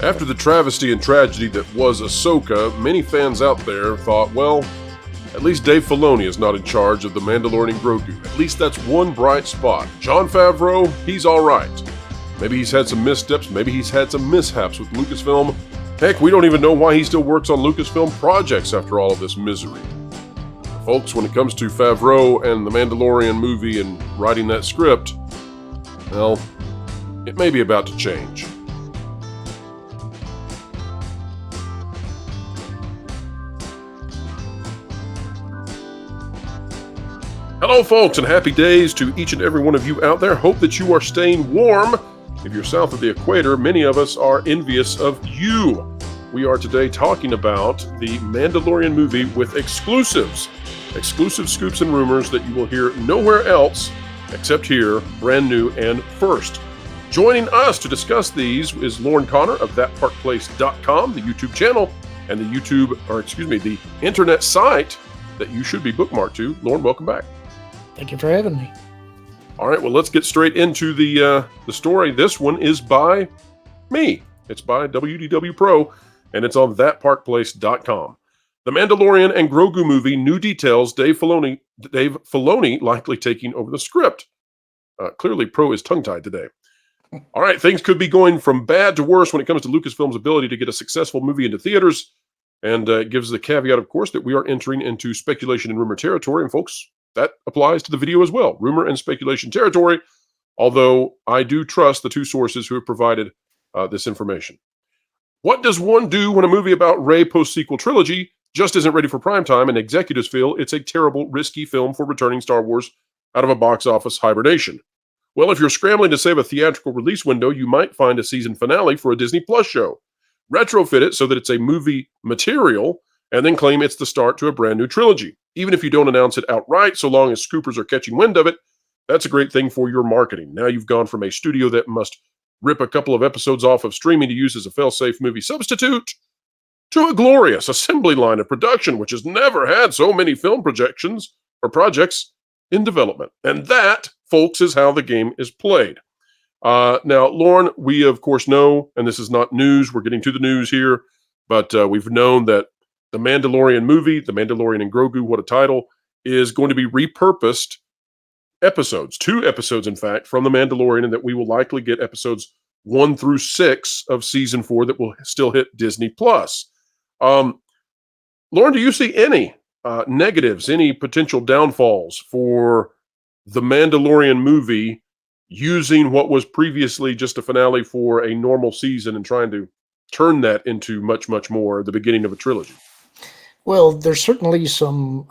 After the travesty and tragedy that was Ahsoka, many fans out there thought, well, at least Dave Filoni is not in charge of the Mandalorian and Grogu. At least that's one bright spot. Jon Favreau, he's alright. Maybe he's had some missteps, maybe he's had some mishaps with Lucasfilm. Heck, we don't even know why he still works on Lucasfilm projects after all of this misery. Folks, when it comes to Favreau and the Mandalorian movie and writing that script, well, it may be about to change. Hello, folks, and happy days to each and every one of you out there. Hope that you are staying warm. If you're south of the equator, many of us are envious of you. We are today talking about the Mandalorian movie with exclusive scoops and rumors that you will hear nowhere else except here, brand new and first. Joining us to discuss these is Lauren Connor of thatparkplace.com, the YouTube channel, and the internet site that you should be bookmarked to. Lauren, welcome back. Thank you for having me. All right, well, let's get straight into the story. This one is by me. It's by WDW Pro, and it's on thatparkplace.com. The Mandalorian and Grogu movie, new details, Dave Filoni likely taking over the script. Clearly, Pro is tongue-tied today. All right, things could be going from bad to worse when it comes to Lucasfilm's ability to get a successful movie into theaters, and it gives the caveat, of course, that we are entering into speculation and rumor territory, and folks, that applies to the video as well, rumor and speculation territory, although I do trust the two sources who have provided this information. What does one do when a movie about Rey post-sequel trilogy just isn't ready for primetime and executives feel it's a terrible, risky film for returning Star Wars out of a box office hibernation? Well, if you're scrambling to save a theatrical release window, you might find a season finale for a Disney Plus show. Retrofit it so that it's a movie material, and then claim it's the start to a brand new trilogy. Even if you don't announce it outright, so long as scoopers are catching wind of it, that's a great thing for your marketing. Now you've gone from a studio that must rip a couple of episodes off of streaming to use as a fail-safe movie substitute to a glorious assembly line of production, which has never had so many film projections or projects in development. And that, folks, is how the game is played. Now, Lauren, we of course know, and this is not news, we're getting to the news here, but we've known that the Mandalorian movie, The Mandalorian and Grogu, what a title, is going to be repurposed episodes, 2 episodes, in fact, from The Mandalorian, and that we will likely get episodes 1 through 6 of season 4 that will still hit Disney+. Lauren, do you see any negatives, any potential downfalls for The Mandalorian movie using what was previously just a finale for a normal season and trying to turn that into much, much more the beginning of a trilogy? Well, there's certainly some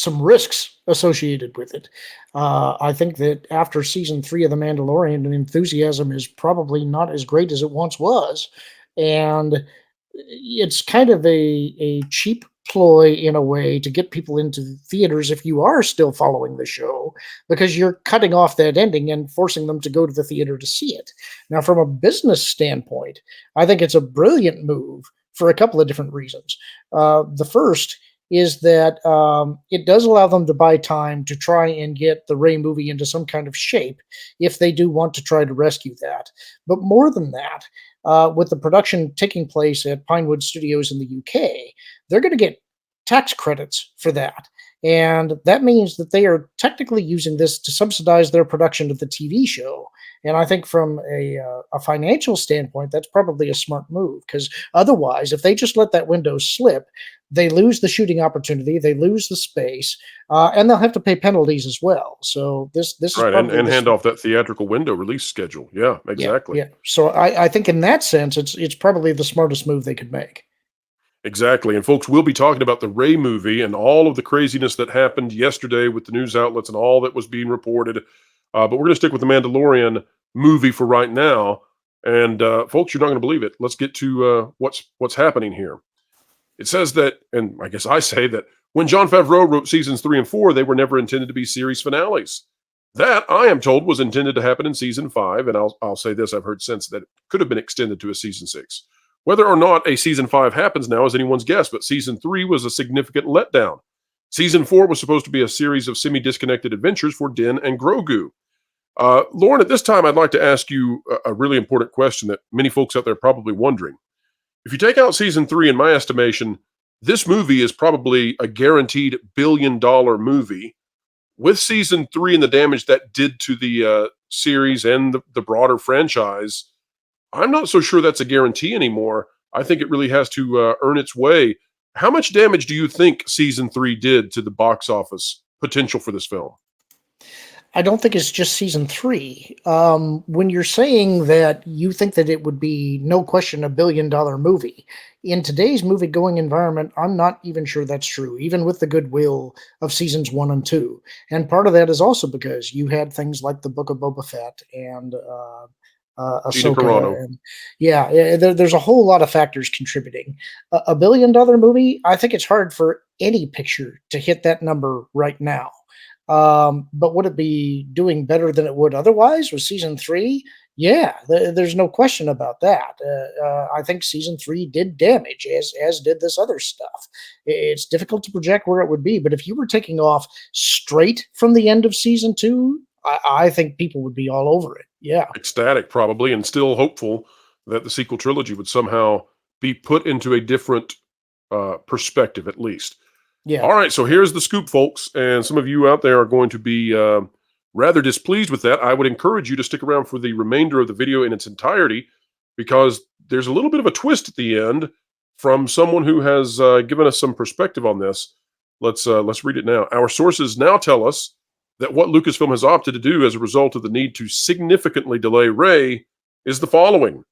risks associated with it. I think that after season 3 of The Mandalorian, the enthusiasm is probably not as great as it once was, and it's kind of a cheap ploy in a way to get people into theaters if you are still following the show, because you're cutting off that ending and forcing them to go to the theater to see it. Now, from a business standpoint, I think it's a brilliant move for a couple of different reasons. The first is that it does allow them to buy time to try and get the Rey movie into some kind of shape if they do want to try to rescue that. But more than that, with the production taking place at Pinewood Studios in the UK, they're going to get tax credits for that. And that means that they are technically using this to subsidize their production of the TV show. And I think from a financial standpoint, that's probably a smart move, because otherwise, if they just let that window slip, they lose the shooting opportunity, they lose the space, and they'll have to pay penalties as well. So this is right, and hand off that theatrical window release schedule. Yeah, exactly. Yeah. So I think in that sense, it's probably the smartest move they could make. Exactly. And folks, we'll be talking about the Rey movie and all of the craziness that happened yesterday with the news outlets and all that was being reported. But we're going to stick with the Mandalorian movie for right now. And folks, you're not going to believe it. Let's get to what's happening here. It says that, and I guess I say that, when Jon Favreau wrote seasons 3 and 4, they were never intended to be series finales. That, I am told, was intended to happen in season 5, and I'll say this, I've heard since that it could have been extended to a season 6. Whether or not a season 5 happens now is anyone's guess, but season 3 was a significant letdown. Season 4 was supposed to be a series of semi-disconnected adventures for Din and Grogu. Lauren, at this time, I'd like to ask you a really important question that many folks out there are probably wondering. If you take out season 3, in my estimation, this movie is probably a guaranteed billion-dollar movie. With season 3 and the damage that did to the series and the broader franchise, I'm not so sure that's a guarantee anymore. I think it really has to earn its way. How much damage do you think season 3 did to the box office potential for this film? I don't think it's just season 3. When you're saying that you think that it would be, no question, $1 billion movie, in today's movie-going environment, I'm not even sure that's true, even with the goodwill of seasons 1 and 2. And part of that is also because you had things like the Book of Boba Fett and Gina Ahsoka. Carano. And there's a whole lot of factors contributing. A $1 billion movie, I think it's hard for any picture to hit that number right now. But would it be doing better than it would otherwise with season 3? Yeah, there's no question about that. I think season 3 did damage, as did this other stuff. It's difficult to project where it would be, but if you were taking off straight from the end of season 2, I think people would be all over it. Yeah. Ecstatic, probably, and still hopeful that the sequel trilogy would somehow be put into a different perspective, at least. Yeah. All right, so here's the scoop, folks, and some of you out there are going to be rather displeased with that. I would encourage you to stick around for the remainder of the video in its entirety, because there's a little bit of a twist at the end from someone who has given us some perspective on this. Let's read it now. Our sources now tell us that what Lucasfilm has opted to do as a result of the need to significantly delay Rey is the following.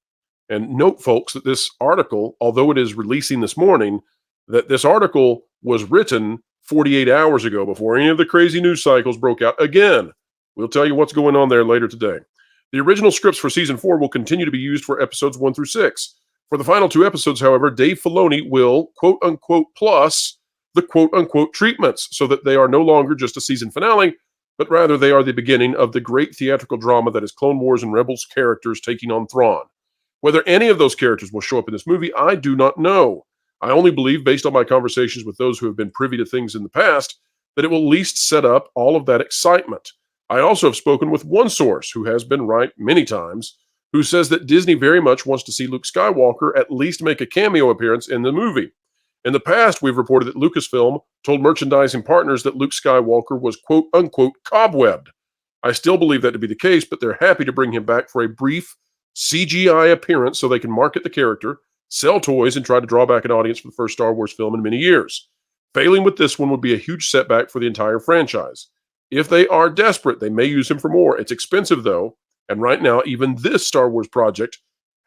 And note, folks, that this article, although it is releasing this morning, that this article was written 48 hours ago, before any of the crazy news cycles broke out. Again, we'll tell you what's going on there later today. The original scripts for season 4 will continue to be used for episodes 1 through 6. For the final 2 episodes, however, Dave Filoni will, quote-unquote, plus the quote-unquote treatments, so that they are no longer just a season finale, but rather they are the beginning of the great theatrical drama that is Clone Wars and Rebels characters taking on Thrawn. Whether any of those characters will show up in this movie, I do not know. I only believe, based on my conversations with those who have been privy to things in the past, that it will at least set up all of that excitement. I also have spoken with one source, who has been right many times, who says that Disney very much wants to see Luke Skywalker at least make a cameo appearance in the movie. In the past, we've reported that Lucasfilm told merchandising partners that Luke Skywalker was quote-unquote cobwebbed. I still believe that to be the case, but they're happy to bring him back for a brief CGI appearance so they can market the character, sell toys, and try to draw back an audience for the first Star Wars film in many years. Failing with this one would be a huge setback for the entire franchise. If they are desperate, they may use him for more. It's expensive, though, and right now, even this Star Wars project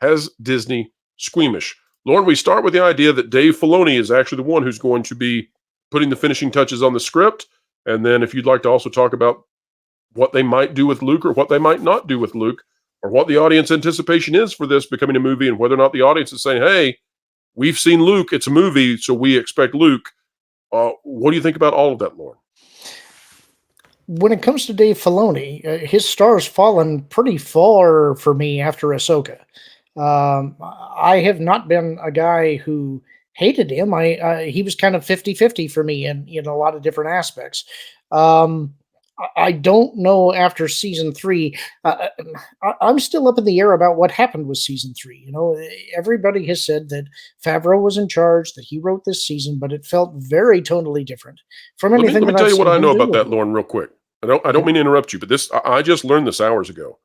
has Disney squeamish. Lauren, we start with the idea that Dave Filoni is actually the one who's going to be putting the finishing touches on the script, and then if you'd like to also talk about what they might do with Luke or what they might not do with Luke, or what the audience anticipation is for this becoming a movie, and whether or not the audience is saying, hey, we've seen Luke, it's a movie, so we expect Luke. What do you think about all of that, Lauren? When it comes to Dave Filoni, his star's fallen pretty far for me after Ahsoka. I have not been a guy who hated him. He was kind of 50-50 for me in a lot of different aspects. I don't know after season 3. I'm still up in the air about what happened with season 3. You know, everybody has said that Favreau was in charge, that he wrote this season, but it felt very tonally different from anything. Let me tell you what I know about that, Lauren, real quick. I don't mean to interrupt you, but I just learned this hours ago.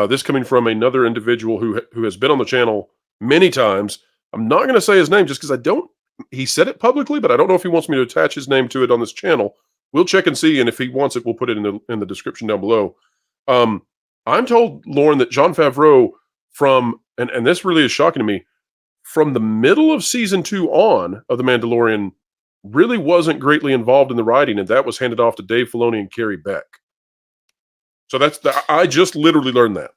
This coming from another individual who has been on the channel many times. I'm not going to say his name just because he said it publicly, but I don't know if he wants me to attach his name to it on this channel. We'll check and see, and if he wants it, we'll put it in the description down below. I'm told, Lauren, that Jon Favreau and this really is shocking to me, from the middle of season 2 on of The Mandalorian, really wasn't greatly involved in the writing, and that was handed off to Dave Filoni and Carrie Beck. So I just literally learned that.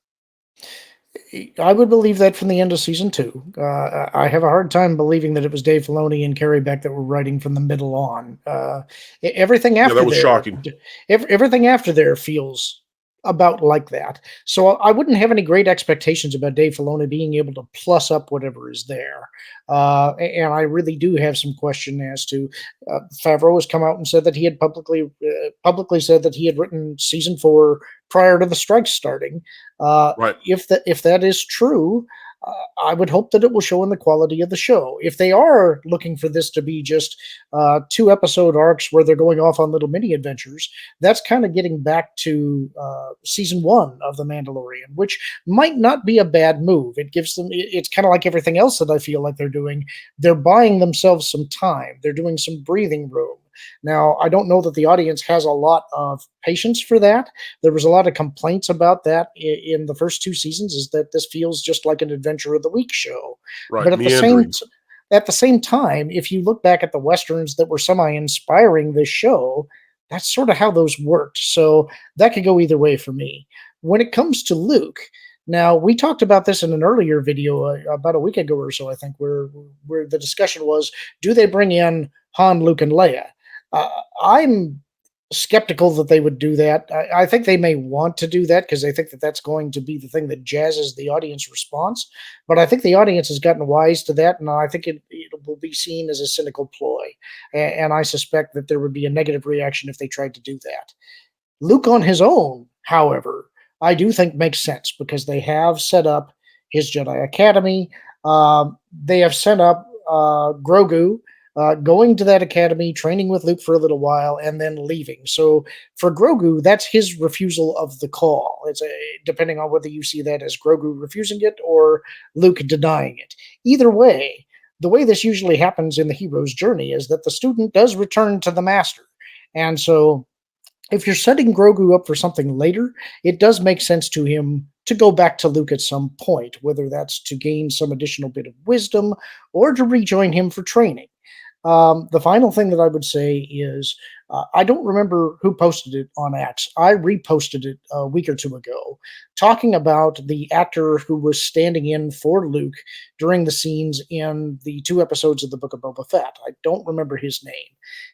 I would believe that from the end of season 2. I have a hard time believing that it was Dave Filoni and Carrie Beck that were writing from the middle on. Everything after that was shocking. Everything after there feels about like that. So I wouldn't have any great expectations about Dave Filoni being able to plus up whatever is there. And I really do have some question as to Favreau has come out and said that he had publicly said that he had written season 4 prior to the strikes starting. Right. If that is true, I would hope that it will show in the quality of the show. If they are looking for this to be just 2 episode arcs where they're going off on little mini adventures, that's kind of getting back to season 1 of The Mandalorian, which might not be a bad move. It gives them, it's kind of like everything else that I feel like they're doing. They're buying themselves some time, they're doing some breathing room. Now, I don't know that the audience has a lot of patience for that. There was a lot of complaints about that in the first 2 seasons, is that this feels just like an Adventure of the Week show. Right. But Meandering. at the same time, if you look back at the westerns that were semi-inspiring this show, that's sort of how those worked. So that could go either way for me. When it comes to Luke, now we talked about this in an earlier video about a week ago or so, I think, where the discussion was, do they bring in Han, Luke, and Leia? I'm skeptical that they would do that. I think they may want to do that because they think that that's going to be the thing that jazzes the audience response. But I think the audience has gotten wise to that, and I think it will be seen as a cynical ploy. And I suspect that there would be a negative reaction if they tried to do that. Luke on his own, however, I do think makes sense because they have set up his Jedi Academy. They have set up Grogu going to that academy, training with Luke for a little while, and then leaving. So for Grogu, that's his refusal of the call. Depending on whether you see that as Grogu refusing it or Luke denying it. Either way, the way this usually happens in the hero's journey is that the student does return to the master. And so if you're setting Grogu up for something later, it does make sense to him to go back to Luke at some point, whether that's to gain some additional bit of wisdom or to rejoin him for training. The final thing that I would say is I don't remember who posted it on X. I reposted it a week or two ago, talking about the actor who was standing in for Luke during the scenes in the 2 episodes of the Book of Boba Fett. I don't remember his name.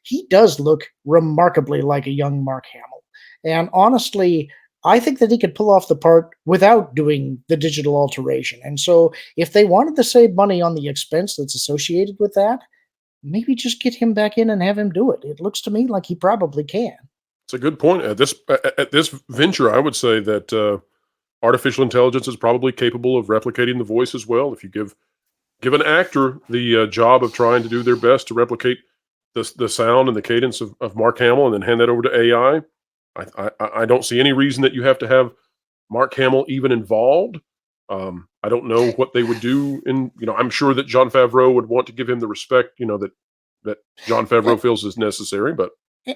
He does look remarkably like a young Mark Hamill. And honestly, I think that he could pull off the part without doing the digital alteration. And so if they wanted to save money on the expense that's associated with that, maybe just get him back in and have him do it. It looks to me like he probably can. It's a good point. At this venture, I would say that artificial intelligence is probably capable of replicating the voice as well. If you give an actor the job of trying to do their best to replicate the sound and the cadence of Mark Hamill, and then hand that over to AI, I don't see any reason that you have to have Mark Hamill even involved. I don't know what they would do I'm sure that Jon Favreau would want to give him the respect, that Jon Favreau feels is necessary, but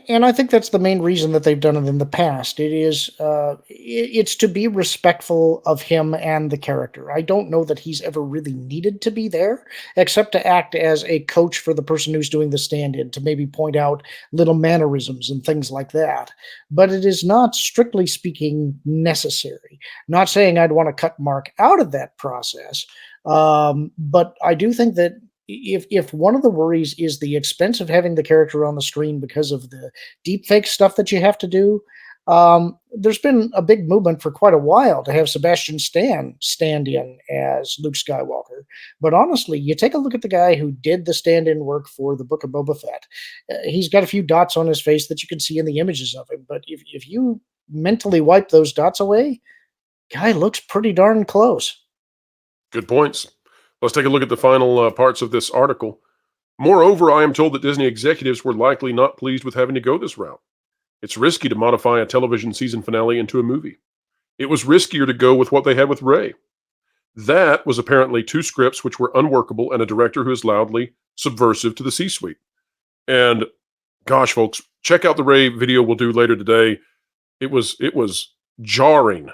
And I think that's the main reason that they've done it in the past. It's to be respectful of him and the character. I don't know that he's ever really needed to be there, except to act as a coach for the person who's doing the stand-in, to maybe point out little mannerisms and things like that. But it is not, strictly speaking, necessary. Not saying I'd want to cut Mark out of that process, but I do think that if one of the worries is the expense of having the character on the screen because of the deepfake stuff that you have to do, there's been a big movement for quite a while to have Sebastian Stan stand in as Luke Skywalker. But honestly, you take a look at the guy who did the stand-in work for the Book of Boba Fett. He's got a few dots on his face that you can see in the images of him. But if you mentally wipe those dots away, guy looks pretty darn close. good points. Let's take a look at the final parts of this article. Moreover, I am told that Disney executives were likely not pleased with having to go this route. It's risky to modify a television season finale into a movie. It was riskier to go with what they had with Rey. That was apparently 2 scripts which were unworkable and a director who is loudly subversive to the C-suite. And gosh, folks, check out the Rey video we'll do later today. It was jarring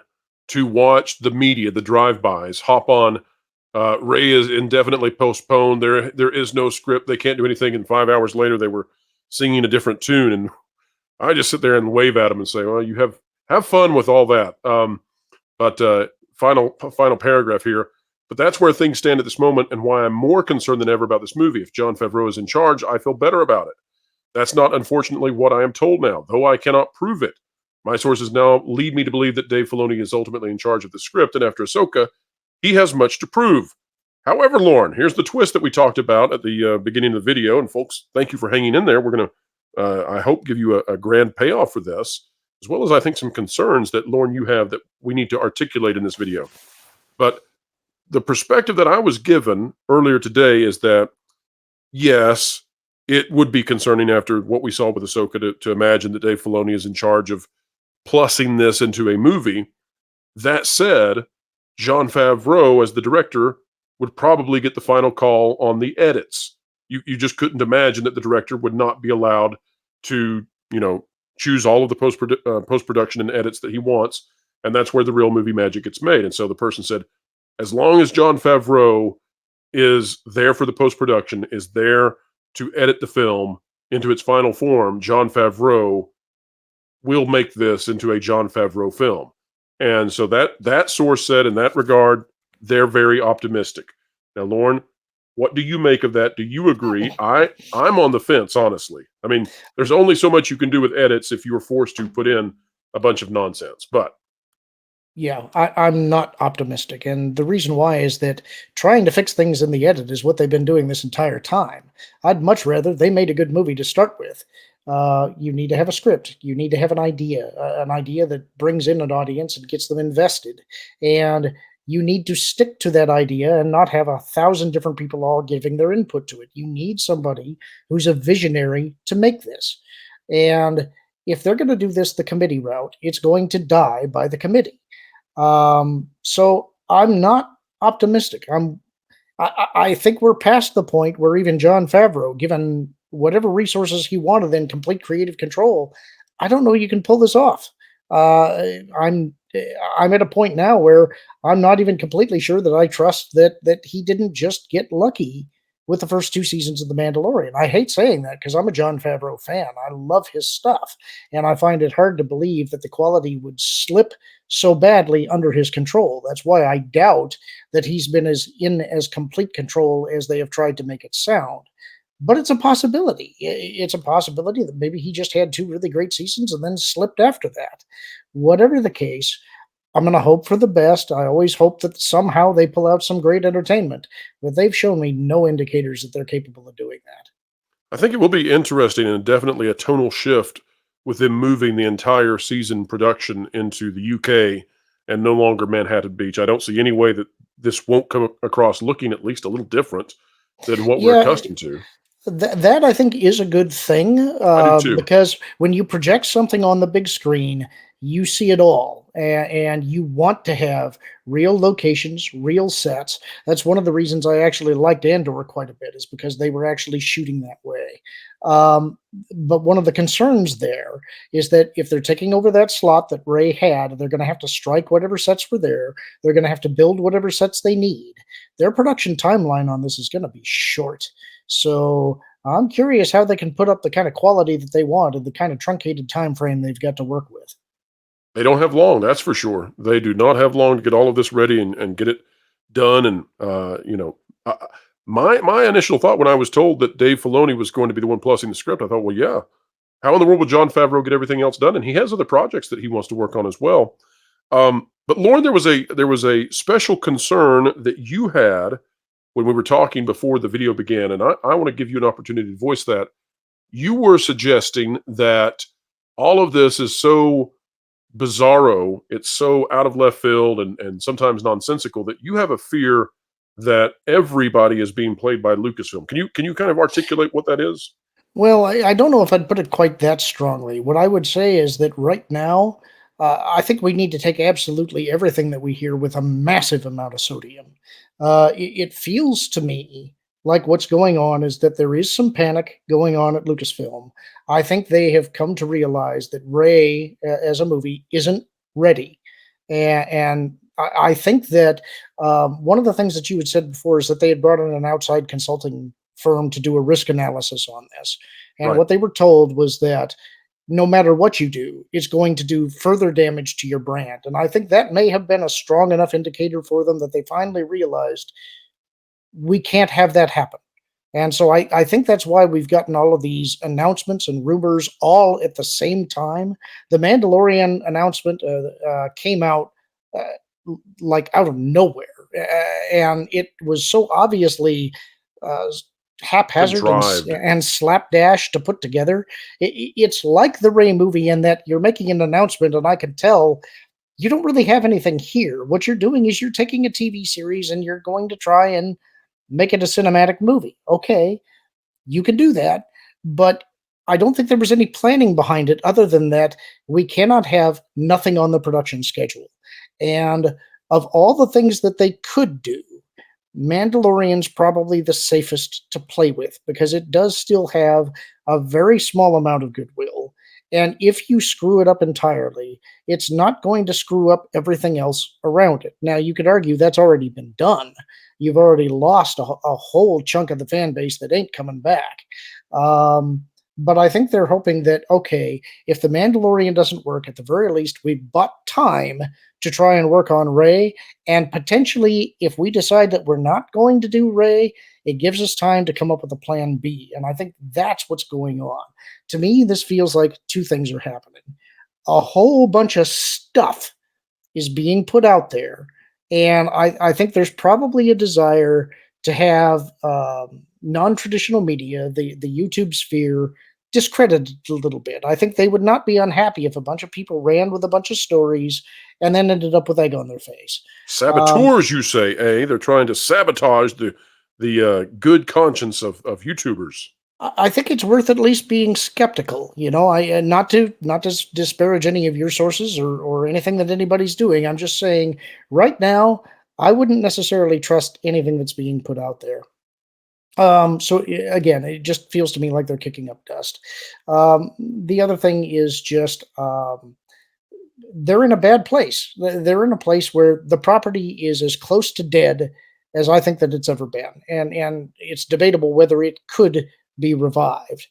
to watch the media, the drive-bys, hop on. Rey is indefinitely postponed. There is no script. They can't do anything. And 5 hours later, they were singing a different tune. And I just sit there and wave at them and say, "Well, you have fun with all that." But final paragraph here. But that's where things stand at this moment, and why I'm more concerned than ever about this movie. If Jon Favreau is in charge, I feel better about it. That's not, unfortunately, what I am told now, though I cannot prove it. My sources now lead me to believe that Dave Filoni is ultimately in charge of the script, and after Ahsoka, he has much to prove. However, Lauren, here's the twist that we talked about at the beginning of the video, and folks, thank you for hanging in there. We're going to, I hope, give you a grand payoff for this, as well as I think some concerns that, Lauren, you have that we need to articulate in this video. But the perspective that I was given earlier today is that, yes, it would be concerning after what we saw with Ahsoka to imagine that Dave Filoni is in charge of plussing this into a movie. That said, Jon Favreau, as the director, would probably get the final call on the edits. You just couldn't imagine that the director would not be allowed to, choose all of the post-production and edits that he wants, and that's where the real movie magic gets made. And so the person said, as long as Jon Favreau is there for the post-production, is there to edit the film into its final form, Jon Favreau will make this into a Jon Favreau film. And so that source said in that regard, they're very optimistic. Now, Lauren, what do you make of that? Do you agree? I'm on the fence, honestly. I mean, there's only so much you can do with edits if you were forced to put in a bunch of nonsense. But Yeah, I'm not optimistic. And the reason why is that trying to fix things in the edit is what they've been doing this entire time. I'd much rather they made a good movie to start with. You need to have a script. You need to have an idea that brings in an audience and gets them invested. And you need to stick to that idea and not have 1,000 different people all giving their input to it. You need somebody who's a visionary to make this. And if they're going to do this the committee route, it's going to die by the committee. So I'm not optimistic. I think we're past the point where even Jon Favreau, given whatever resources he wanted in complete creative control, I don't know you can pull this off. I'm at a point now where I'm not even completely sure that I trust that he didn't just get lucky with the first 2 seasons of The Mandalorian. I hate saying that because I'm a Jon Favreau fan. I love his stuff, and I find it hard to believe that the quality would slip so badly under his control. That's why I doubt that he's been as complete control as they have tried to make it sound. But it's a possibility. It's a possibility that maybe he just had 2 really great seasons and then slipped after that. Whatever the case, I'm going to hope for the best. I always hope that somehow they pull out some great entertainment, but they've shown me no indicators that they're capable of doing that. I think it will be interesting and definitely a tonal shift with them moving the entire season production into the UK and no longer Manhattan Beach. I don't see any way that this won't come across looking at least a little different than what we're accustomed to. That I think is a good thing, I do too. because when you project something on the big screen, you see it all, and you want to have real locations, real sets. That's one of the reasons I actually liked Andor quite a bit, is because they were actually shooting that way. But one of the concerns there is that if they're taking over that slot that Ray had, they're going to have to strike whatever sets were there. They're going to have to build whatever sets they need. Their production timeline on this is going to be short. So I'm curious how they can put up the kind of quality that they want and the kind of truncated time frame they've got to work with. They don't have long, that's for sure. They do not have long to get all of this ready and get it done. And my initial thought when I was told that Dave Filoni was going to be the one plussing the script, I thought, well, yeah, how in the world would Jon Favreau get everything else done? And he has other projects that he wants to work on as well. But Lauren, there was a special concern that you had when we were talking before the video began, and I want to give you an opportunity to voice that. You were suggesting that all of this is so bizarro, it's so out of left field and sometimes nonsensical that you have a fear that everybody is being played by Lucasfilm. Can you kind of articulate what that is? Well, I don't know if I'd put it quite that strongly. What I would say is that right now, I think we need to take absolutely everything that we hear with a massive amount of sodium. It feels to me like what's going on is that there is some panic going on at Lucasfilm. I think they have come to realize that Rey, as a movie, isn't ready. And I think that one of the things that you had said before is that they had brought in an outside consulting firm to do a risk analysis on this. And Right. what they were told was that no matter what you do, it's going to do further damage to your brand. And I think that may have been a strong enough indicator for them that they finally realized we can't have that happen. And so I think that's why we've gotten all of these announcements and rumors all at the same time. The Mandalorian announcement came out like out of nowhere, and it was so obviously uh, haphazard Contrived. and slapdash to put together. It's like the Ray movie in that you're making an announcement, and I can tell you don't really have anything here. What you're doing is you're taking a TV series and you're going to try and make it a cinematic movie. Okay, you can do that, but I don't think there was any planning behind it other than that we cannot have nothing on the production schedule. And of all the things that they could do, Mandalorian's probably the safest to play with because it does still have a very small amount of goodwill. And if you screw it up entirely, it's not going to screw up everything else around it. Now, you could argue that's already been done. You've already lost a whole chunk of the fan base that ain't coming back. But I think they're hoping that, okay, if The Mandalorian doesn't work, at the very least, we bought time to try and work on Rey. And potentially, if we decide that we're not going to do Rey, it gives us time to come up with a plan B. And I think that's what's going on. To me, this feels like two things are happening. A whole bunch of stuff is being put out there. And I think there's probably a desire to have non-traditional media, the YouTube sphere, discredited a little bit. I think they would not be unhappy if a bunch of people ran with a bunch of stories and then ended up with egg on their face. Saboteurs, you say, eh? They're trying to sabotage the good conscience of YouTubers. I think it's worth at least being skeptical. You know, I not to disparage any of your sources or anything that anybody's doing. I'm just saying, right now, I wouldn't necessarily trust anything that's being put out there. Again, it just feels to me like they're kicking up dust. The other thing is just they're in a bad place. They're in a place where the property is as close to dead as I think that it's ever been, and it's debatable whether it could be revived.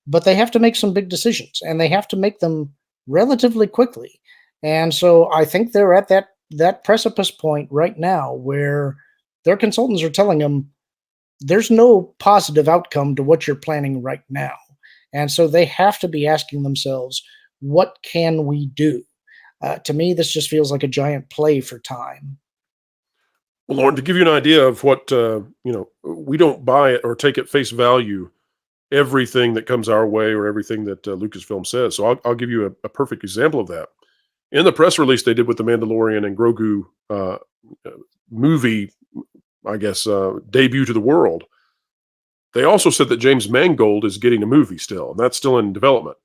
But they have to make some big decisions, and they have to make them relatively quickly. And so I think they're at that precipice point right now where their consultants are telling them there's no positive outcome to what you're planning right now. And so they have to be asking themselves, what can we do? To me, this just feels like a giant play for time. Well, Lauren, to give you an idea of what, we don't buy it or take at face value everything that comes our way or everything that Lucasfilm says. So I'll give you a perfect example of that. In the press release they did with the Mandalorian and Grogu movie, I guess, debut to the world, they also said that James Mangold is getting a movie still, and that's still in development.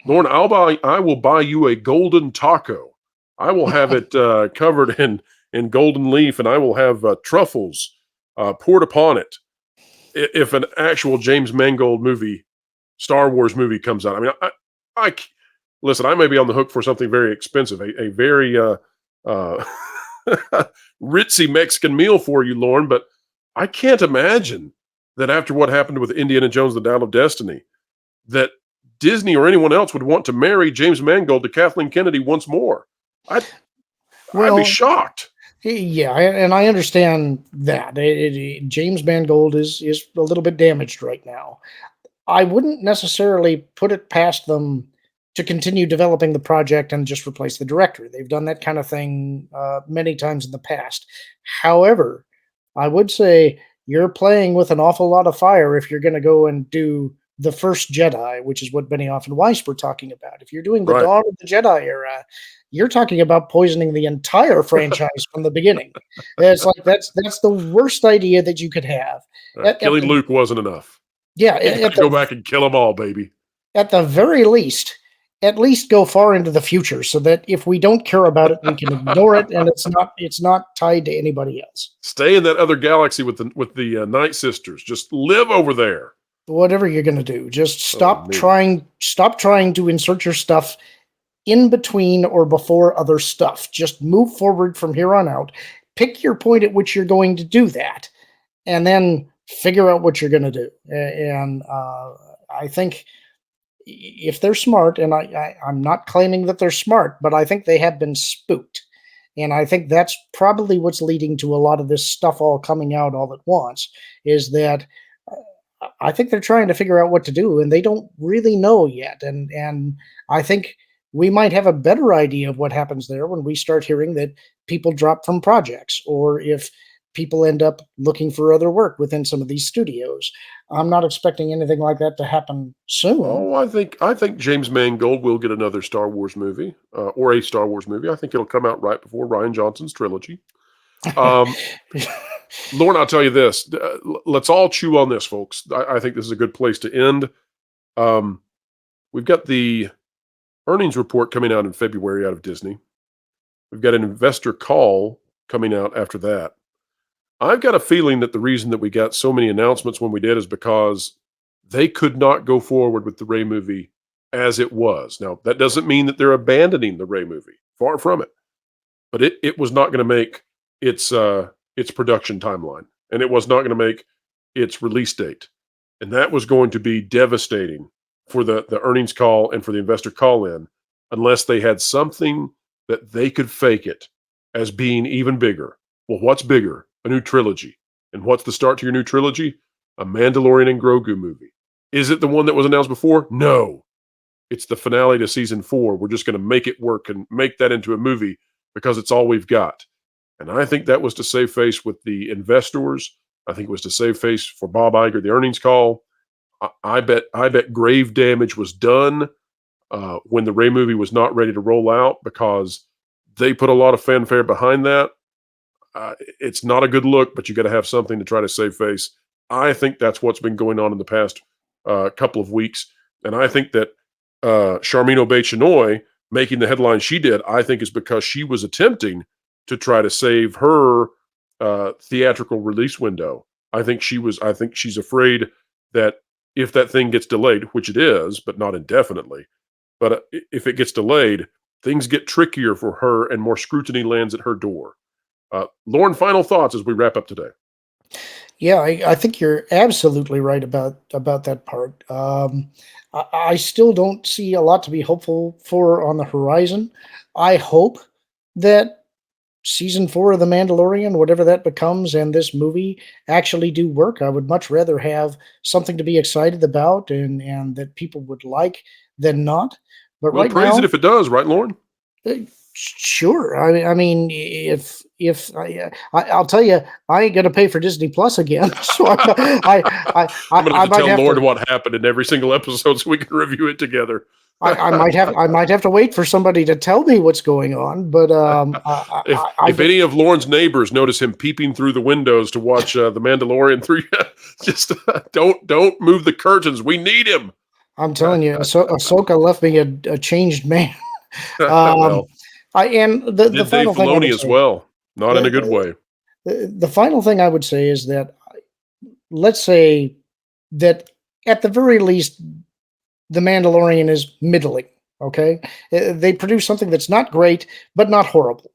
Lauren, I will buy you a golden taco. I will have it covered in golden leaf, and I will have truffles poured upon it. If an actual James Mangold movie, Star Wars movie comes out, I mean, I listen. I may be on the hook for something very expensive, a very ritzy Mexican meal for you, Lauren. But I can't imagine that after what happened with Indiana Jones: The Dial of Destiny, that Disney or anyone else would want to marry James Mangold to Kathleen Kennedy once more. I'd be shocked. Yeah, and I understand that. James Mangold is a little bit damaged right now. I wouldn't necessarily put it past them to continue developing the project and just replace the director. They've done that kind of thing many times in the past. However, I would say you're playing with an awful lot of fire if you're going to go and do The First Jedi, which is what Benioff and Weiss were talking about. If you're doing the Right. Dawn of the Jedi era, you're talking about poisoning the entire franchise from the beginning. It's like that's the worst idea that you could have. Killing Luke wasn't enough. Yeah, You got to go back and kill them all, baby. At the very least, at least go far into the future so that if we don't care about it, we can ignore it, and it's not tied to anybody else. Stay in that other galaxy with the Night Sisters. Just live over there. Whatever you're going to do, just stop trying to insert your stuff in between or before other stuff. Just move forward from here on out. Pick your point at which you're going to do that, and then figure out what you're going to do. And I think if they're smart, and I'm not claiming that they're smart, but I think they have been spooked. And I think that's probably what's leading to a lot of this stuff all coming out all at once, is that I think they're trying to figure out what to do, and they don't really know yet. And I think we might have a better idea of what happens there when we start hearing that people drop from projects, or if people end up looking for other work within some of these studios. I'm not expecting anything like that to happen soon. Oh, I think James Mangold will get another Star Wars movie, or a Star Wars movie. I think it'll come out right before Ryan Johnson's trilogy. Um, Lauren, I'll tell you this. Let's all chew on this, folks. I think this is a good place to end. Um, we've got the earnings report coming out in February out of Disney. We've got an investor call coming out after that. I've got a feeling that the reason that we got so many announcements when we did is because they could not go forward with the Rey movie as it was. Now, that doesn't mean that they're abandoning the Rey movie. Far from it. But it was not going to make its production timeline, and it was not going to make its release date. And that was going to be devastating for the earnings call and for the investor call in, unless they had something that they could fake it as being even bigger. Well, what's bigger? A new trilogy. And what's the start to your new trilogy? A Mandalorian and Grogu movie. Is it the one that was announced before? No. It's the finale to season 4. We're just going to make it work and make that into a movie because it's all we've got. And I think that was to save face with the investors. I think it was to save face for Bob Iger, the earnings call. I bet grave damage was done when the Rey movie was not ready to roll out, because they put a lot of fanfare behind that. It's not a good look, but you got to have something to try to save face. I think that's what's been going on in the past couple of weeks. And I think that Charmin Obaid-Chinoy making the headline she did, I think is because she was attempting to try to save her theatrical release window. I think she's afraid that if that thing gets delayed, which it is, but not indefinitely, but if it gets delayed, things get trickier for her and more scrutiny lands at her door. Lauren, final thoughts as we wrap up today. Yeah, I think you're absolutely right about that part. I still don't see a lot to be hopeful for on the horizon. I hope that season 4 of The Mandalorian, whatever that becomes, and this movie actually do work. I would much rather have something to be excited about and that people would like than not. But We'll right praise now, it if it does, right, Lauren? sure. I mean, if I'll tell you, I ain't gonna pay for Disney Plus again, so I'm going to I have to might tell have Lauren to. what happened in every single episode so we can review it together. I might have to wait for somebody to tell me what's going on. But if any of Lauren's neighbors notice him peeping through the windows to watch The Mandalorian through, just don't move the curtains. We need him. I'm telling you, Ahsoka left me a changed man. Um, Well, and the did Dave final thing I Filoni would as say, well? Not in a good the, way. the final thing I would say is that, let's say that at the very least, The Mandalorian is middling. Okay, they produce something that's not great, but not horrible.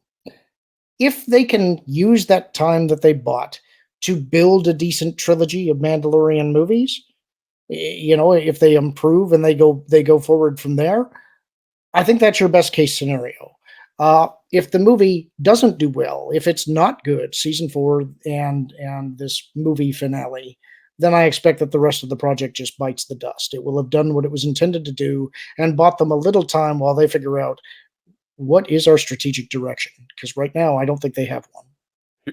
If they can use that time that they bought to build a decent trilogy of Mandalorian movies, if they improve and they go forward from there, I think that's your best case scenario. If the movie doesn't do well, if it's not good, season 4 and this movie finale, then I expect that the rest of the project just bites the dust. It will have done what it was intended to do and bought them a little time while they figure out what is our strategic direction. Because right now, I don't think they have one.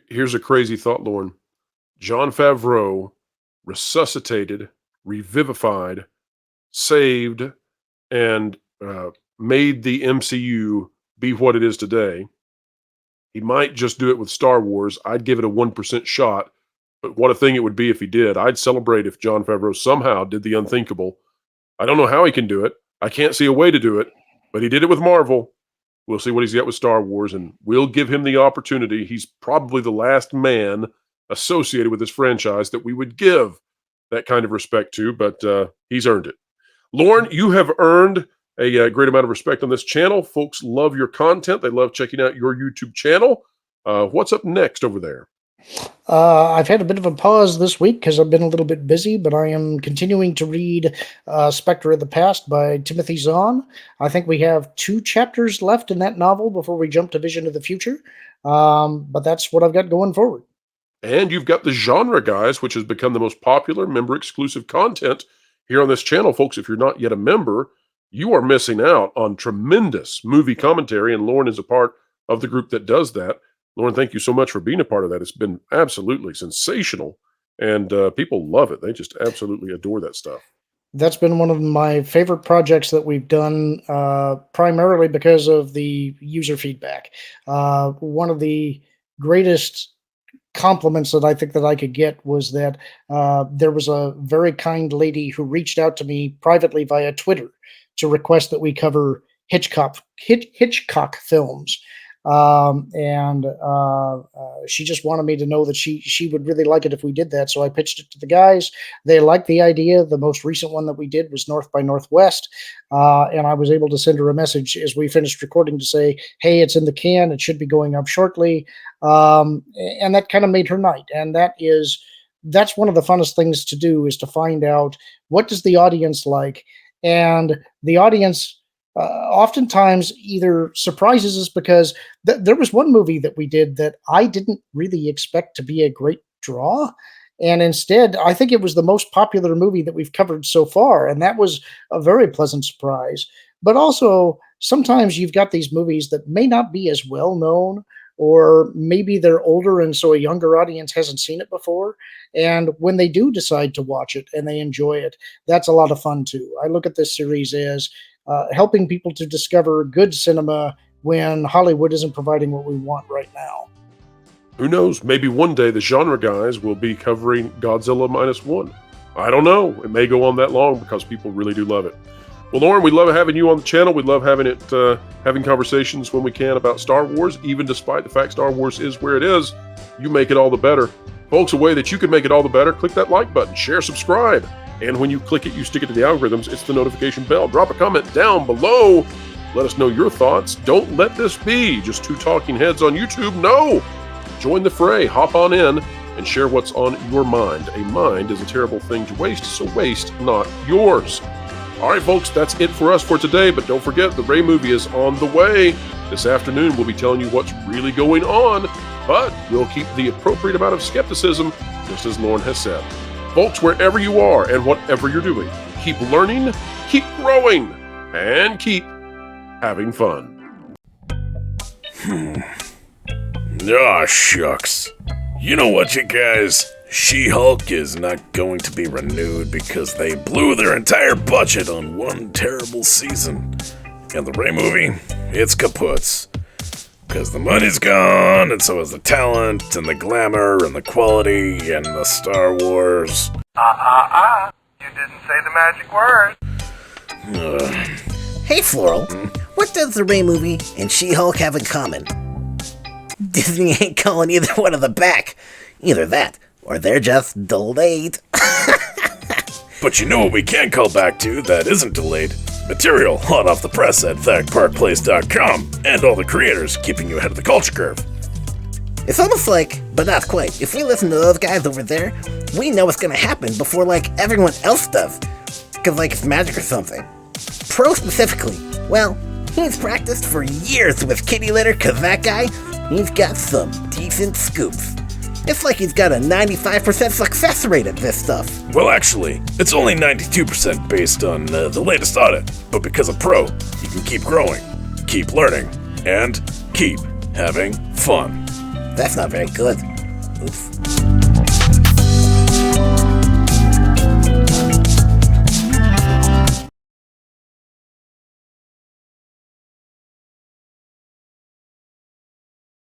Here's a crazy thought, Lauren. Jon Favreau resuscitated, revivified, saved, and made the MCU be what it is today. He might just do it with Star Wars. I'd give it a 1% shot, but what a thing it would be if he did. I'd celebrate if Jon Favreau somehow did the unthinkable. I don't know how he can do it. I can't see a way to do it, but he did it with Marvel. We'll see what he's got with Star Wars, and we'll give him the opportunity. He's probably the last man associated with this franchise that we would give that kind of respect to, but he's earned it. Lauren, you have earned a great amount of respect on this channel. Folks love your content. They love checking out your YouTube channel. What's up next over there? I've had a bit of a pause this week because I've been a little bit busy, but I am continuing to read Spectre of the Past by Timothy Zahn. I think we have 2 chapters left in that novel before we jump to Vision of the Future, but that's what I've got going forward. And you've got the Genre Guys, which has become the most popular member-exclusive content here on this channel. Folks, if you're not yet a member, you are missing out on tremendous movie commentary, and Lauren is a part of the group that does that. Lauren, thank you so much for being a part of that. It's been absolutely sensational, and people love it. They just absolutely adore that stuff. That's been one of my favorite projects that we've done, primarily because of the user feedback. One of the greatest compliments that I think that I could get was that there was a very kind lady who reached out to me privately via Twitter to request that we cover Hitchcock films. And she just wanted me to know that she would really like it if we did that. So I pitched it to the guys. They liked the idea. The most recent one that we did was North by Northwest. And I was able to send her a message as we finished recording to say, hey, it's in the can. It should be going up shortly. And that kind of made her night. And that's one of the funnest things to do, is to find out, what does the audience like? And the audience oftentimes either surprises us, because there was one movie that we did that I didn't really expect to be a great draw. And instead, I think it was the most popular movie that we've covered so far. And that was a very pleasant surprise. But also, sometimes you've got these movies that may not be as well known, or maybe they're older and so a younger audience hasn't seen it before. And when they do decide to watch it and they enjoy it, that's a lot of fun too. I look at this series as helping people to discover good cinema when Hollywood isn't providing what we want right now. Who knows? Maybe one day the Genre Guys will be covering Godzilla -1. I don't know. It may go on that long because people really do love it. Well, Lauren, we love having you on the channel. We love having conversations when we can about Star Wars, even despite the fact Star Wars is where it is. You make it all the better. Folks, a way that you can make it all the better, click that like button, share, subscribe. And when you click it, you stick it to the algorithms. It's the notification bell. Drop a comment down below. Let us know your thoughts. Don't let this be just two talking heads on YouTube. No! Join the fray. Hop on in and share what's on your mind. A mind is a terrible thing to waste, so waste not yours. All right, folks, that's it for us for today. But don't forget, the Rey movie is on the way. This afternoon, we'll be telling you what's really going on. But we'll keep the appropriate amount of skepticism, just as Lauren has said. Folks, wherever you are and whatever you're doing, keep learning, keep growing, and keep having fun. Aw, shucks. You know what, you guys? She-Hulk is not going to be renewed because they blew their entire budget on one terrible season. And the Rey movie, it's kaputs. Because the money's gone, and so is the talent, and the glamour, and the quality, and the Star Wars. You didn't say the magic word. Hey, Floral. What does the Rey movie and She-Hulk have in common? Disney ain't calling either one of them back. Either that, or they're just delayed. But you know what we can call back to that isn't delayed? Material hot off the press at ThagParkPlace.com, and all the creators keeping you ahead of the culture curve. It's almost like, but not quite, if we listen to those guys over there, we know what's gonna happen before, like, everyone else does. Cause, like, it's magic or something. Pro specifically, well, he's practiced for years with kitty litter, cause that guy, he's got some decent scoops. It's like he's got a 95% success rate at this stuff. Well, actually, it's only 92% based on the latest audit. But because of Pro, you can keep growing, keep learning, and keep having fun. That's not very good. Oops.